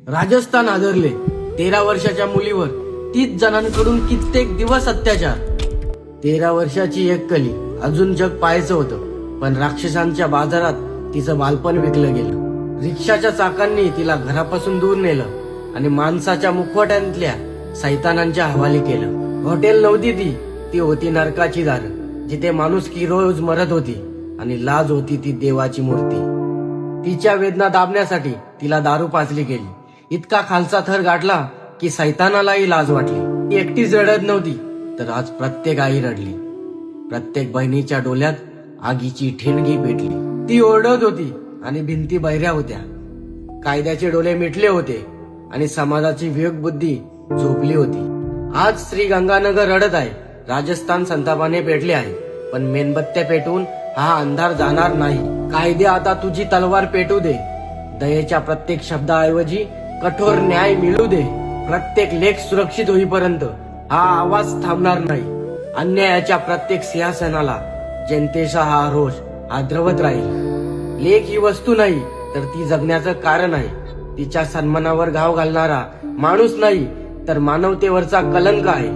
राजस्थान आदरले. 13 वर्षाच्या मुलीवर 30 जणांकडून कित्येक दिवस अत्याचार. 13 वर्षाची एक कली. अजून जग पाहायचं होतं, पण राक्षसांच्या बाजारात तिचं बालपण विकलं गेलं. रिक्षाच्या चाकांनी तिला घरापासून दूर नेलं आणि माणसाच्या मुखवट्यातल्या सैतानांच्या हवाली केलं. हॉटेल नव्हती ती होती नरकाची दार, जिथे माणुसकी रोज मरत होती आणि लाज होती ती देवाची मूर्ती. तिच्या वेदना दाबण्यासाठी तिला दारू पाजली गेली. इतका खालचा थर गाठला की सैतानालाही लाज वाटली. ती एकटीच रडत नव्हती, तर आज प्रत्येक आई रडली. प्रत्येक बहिणीच्या डोल्यात आगीची ठिणगी पेटली. ती ओरडत होती आणि भिंती बहिऱ्या होत्या. कायद्याचे डोळे मिटले होते आणि समाजाची विवेक बुद्धी झोपली होती. आज श्री गंगानगर रडत आहे. राजस्थान संतापाने पेटले आहे, पण मेणबत्त्या पेटवून हा अंधार जाणार नाही. कायदे आता तुझी तलवार पेटू दे. दयेच्या प्रत्येक शब्दाऐवजी कठोर न्याय मिळू दे. प्रत्येक लेख सुरक्षित होईपर्यंत हा आवाज थांबणार नाही. अन्यायाच्या प्रत्येक सिंहासनाला जनतेचा हा रोष आद्रवत राहील. लेख ही वस्तू नाही, तर ती जगण्याचं कारण आहे. तिच्या सन्मानावर घाव घालणारा माणूस नाही, तर मानवतेवरचा कलंक आहे.